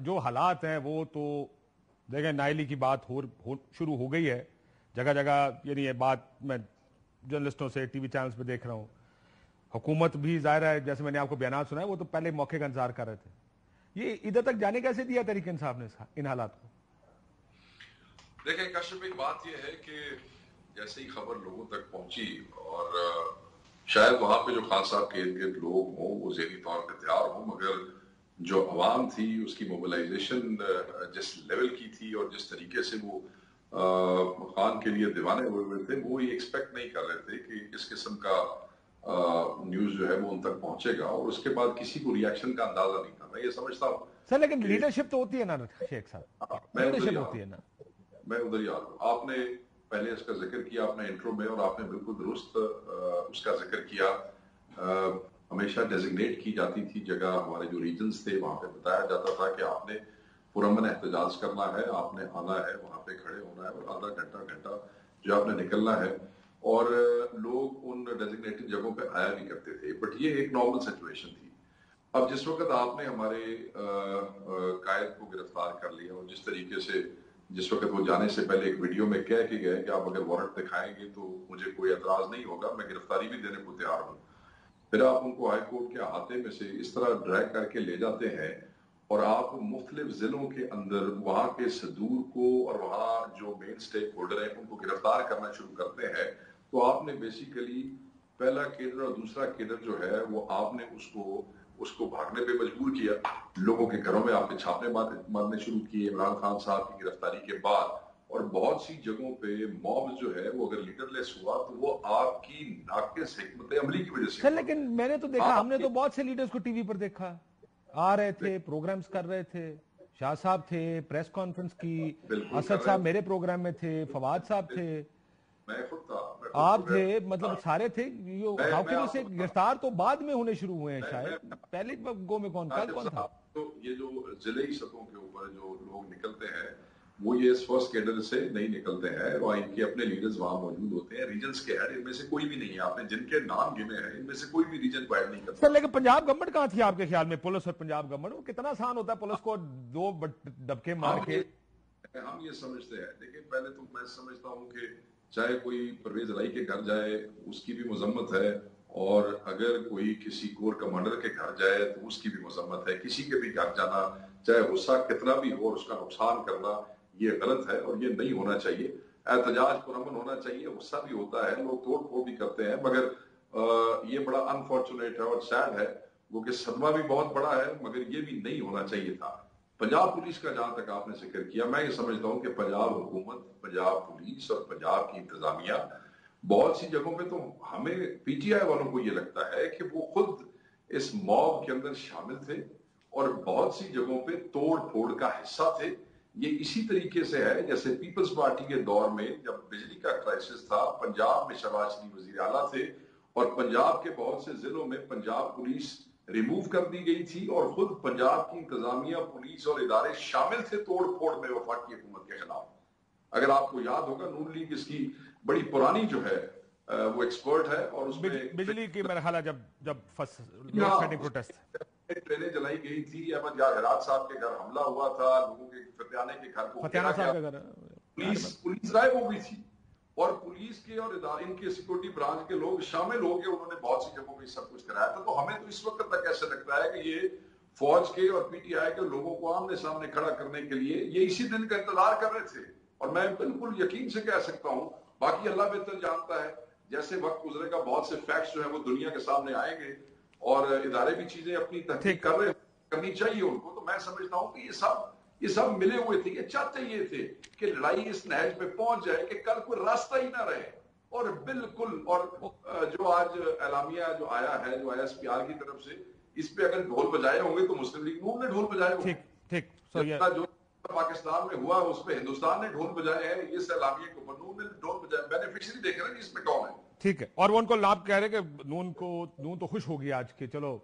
جو حالات ہیں وہ تو دیکھیں نائلی کی بات شروع ہو گئی ہے جگہ جگہ. یعنی یہ بات میں جرنلسٹوں سے ٹی وی چینلز پہ دیکھ رہا ہوں. حکومت بھی ظاہر ہے جیسے میں نے آپ کو بیانات سنا ہے وہ تو پہلے موقع کا انتظار کر رہے تھے. یہ ادھر تک جانے کیسے دیا تحریک انصاف نے ان حالات کو؟ دیکھیں کاشف بھائی بات یہ ہے کہ جیسے ہی خبر لوگوں تک پہنچی اور شاید وہاں پہ جو خان صاحب کے ارد گرد لوگ ہوں وہ ذہنی طور پہ تیار ہوں، مگر جو عوام تھی اس کی موبلائزیشن جس لیول کی تھی اور جس طریقے سے وہ خان کے لیے دیوانے ہوئے تھے وہ یہ ایکسپیکٹ نہیں کر رہے تھے کہ اس قسم کا نیوز جو ہے وہ ان تک پہنچے گا، اور اس کے بعد کسی کو ریاکشن کا اندازہ نہیں تھا. میں یہ سمجھتا ہوں سر لیکن لیڈرشپ تو ہوتی ہے نا شیخ صاحب، لیڈرشپ ہوتی ہے نا. میں ادھر ہی آ رہا ہوں. آپ نے پہلے اس کا ذکر کیا اپنے انٹرو میں، اور آپ نے بالکل درست اس کا ذکر کیا. ہمیشہ ڈیزگنیٹ کی جاتی تھی جگہ، ہمارے جو ریجنز تھے وہاں پہ بتایا جاتا تھا کہ آپ نے پرامن احتجاج کرنا ہے، آپ نے آنا ہے، وہاں پہ کھڑے ہونا ہے اور آدھا گھنٹہ جو آپ نے نکلنا ہے، اور لوگ ان ڈیزگنیٹڈ جگہوں پہ آیا بھی کرتے تھے. بٹ یہ ایک نارمل سچویشن تھی. اب جس وقت آپ نے ہمارے قائد کو گرفتار کر لیا، اور جس طریقے سے جس وقت وہ جانے سے پہلے ایک ویڈیو میں کہہ کے گئے کہ آپ اگر وارنٹ دکھائیں گے تو مجھے کوئی اعتراض نہیں ہوگا، میں گرفتاری بھی دینے کو تیار ہوں. پھر آپ ان کو ہائی کورٹ کے احاطے میں سے اس طرح ڈریگ کر کے لے جاتے ہیں، اور آپ مختلف ضلعوں کے اندر وہاں کے صدور کو اور وہاں جو مین سٹیک ہولڈر ہیں ان کو گرفتار کرنا شروع کرتے ہیں. تو آپ نے بیسیکلی پہلا کیڈر اور دوسرا کیڈر جو ہے وہ آپ نے اس کو بھاگنے پہ مجبور کیا. لوگوں کے گھروں میں آپ نے چھاپے مارنے شروع کیے عمران خان صاحب کی گرفتاری کے بعد، اور بہت سی جگہوں پہ موب جو ہے وہ اگر لیڈر لیس ہوا تو وہ آپ کی ناقص حکمت عملی کی وجہ سے سر ہوا. لیکن میں نے تو دیکھا، ہم نے تو بہت سے لیڈرز کو ٹی وی پر دیکھا آ رہے تھے، پروگرامز کر رہے تھے. شاہ صاحب تھے، پریس کانفرنس کی، بالکل کر اسد رہے صاحب میرے پروگرام میں تھے، فواد صاحب تھے، میں خود تھا، آپ تھے، مطلب سارے تھے. ہاؤ میں کین یو آپ سے کو گرفتار تو بعد میں ہونے شروع ہوئے ہیں میں شاید، پہلے گو میں کل کاشف کون تھا؟ صاحب تو یہ جو ضلعی سطحوں کے اوپر جو لوگ نکلتے ہیں وہ یہ اس فرسٹ کیڈر سے نہیں نکلتے ہیں، اور ان کے اپنے لیڈرز وہاں موجود ہوتے ہیں. ریجنز کے ہیڈ ان میں سے کوئی بھی نہیں ہے. آپ نے جن کے نام گنے ہیں ان میں سے کوئی بھی ریجن کو ایڈ نہیں کرتا. سر لیکن پنجاب گورنمنٹ کہاں تھی آپ کے خیال میں؟ پولیس اور پنجاب گورنمنٹ، وہ کتنا آسان ہوتا ہے پولیس کو دو دبکے مار کے. ہم یہ سمجھتے ہیں، دیکھیں پہلے تو میں سمجھتا ہوں کہ چاہے کوئی پرویز رائی کے گھر جائے اس کی بھی مذمت ہے، اور اگر کوئی کسی کور کمانڈر کے گھر جائے تو اس کی بھی مذمت ہے. کسی کے بھی گھر جانا چاہے غصہ کتنا بھی ہو اور اس کا نقصان کرنا یہ غلط ہے اور یہ نہیں ہونا چاہیے. احتجاج پرامن ہونا چاہیے. غصہ بھی ہوتا ہے، لوگ توڑ پھوڑ بھی کرتے ہیں، مگر یہ بڑا انفارچونیٹ ہے اور سیڈ ہے، وہ کہ صدمہ بھی بہت بڑا ہے، مگر یہ بھی نہیں ہونا چاہیے تھا. پنجاب پولیس کا جہاں تک آپ نے ذکر کیا، میں یہ سمجھتا ہوں کہ پنجاب حکومت، پنجاب پولیس اور پنجاب کی انتظامیہ بہت سی جگہوں پہ تو ہمیں پی ٹی آئی والوں کو یہ لگتا ہے کہ وہ خود اس موب کے اندر شامل تھے اور بہت سی جگہوں پہ توڑ پھوڑ کا حصہ تھے. یہ اسی طریقے سے ہے جیسے پیپلز پارٹی کے دور میں جب بجلی کا کرائسس تھا، پنجاب میں شہباز شریف وزیر اعلیٰ تھے اور پنجاب کے بہت سے ضلعوں میں پنجاب پولیس ریموو کر دی گئی تھی، اور خود پنجاب کی انتظامیہ، پولیس اور ادارے شامل تھے توڑ پھوڑ میں وفاقی حکومت کے خلاف. اگر آپ کو یاد ہوگا نون لیگ اس کی بڑی پرانی جو ہے وہ ایکسپرٹ ہے، اور اس میں بجلی کی میرا خیال ہے جب لوڈ شیڈنگ پروٹیسٹ ٹرینیں جلائی گئی تھی، احمد یار ہرات صاحب کے گھر حملہ ہوا تھا، لوگوں کے فتیانے کے گھر کو فتیانہ گھیرا صاحب گیا، کا پولیس غائب ہو گئی تھی، اور پولیس کے اور ان کے سیکورٹی برانچ کے لوگ شامل ہو کے انہوں نے بہت سی جگہوں پہ سب کچھ کرایا تھا. تو ہمیں تو اس وقت تک ایسا لگتا ہے کہ یہ فوج کے اور پی ٹی آئی کے لوگوں کو آمنے سامنے کھڑا کرنے کے لیے یہ اسی دن کا انتظار کر رہے تھے. اور میں بالکل یقین سے کہہ سکتا ہوں، باقی اللہ بہتر جانتا ہے، جیسے وقت گزرے گا بہت سے فیکٹس جو ہیں وہ دنیا کے سامنے آئیں گے، اور ادارے بھی چیزیں اپنی تحقیق کر رہے کرنی چاہیے ان کو. تو میں سمجھتا ہوں کہ یہ سب ملے ہوئے تھے. یہ چاہتے یہ تھے کہ لڑائی اس نہج پہ پہنچ جائے کہ کل کوئی راستہ ہی نہ رہے. اور بالکل، اور جو آج اعلامیہ جو آیا ہے جو آئی ایس پی آر کی طرف سے، اس پہ اگر ڈھول بجائے ہوں گے تو مسلم لیگ نون نے ڈھول بجائے ہوں گے. جتنا جو پاکستان میں ہوا اس پہ ہندوستان نے ڈھول بجائے ہیں، اس اعلامیہ کو نون نے ڈھول بجائے. بینیفیشری دیکھ رہے ہیں اس میں کون ہے. ٹھیک ہے. اور وہ ان کو لابھ کہہ رہے کہ نون تو خوش ہوگی آج کے، چلو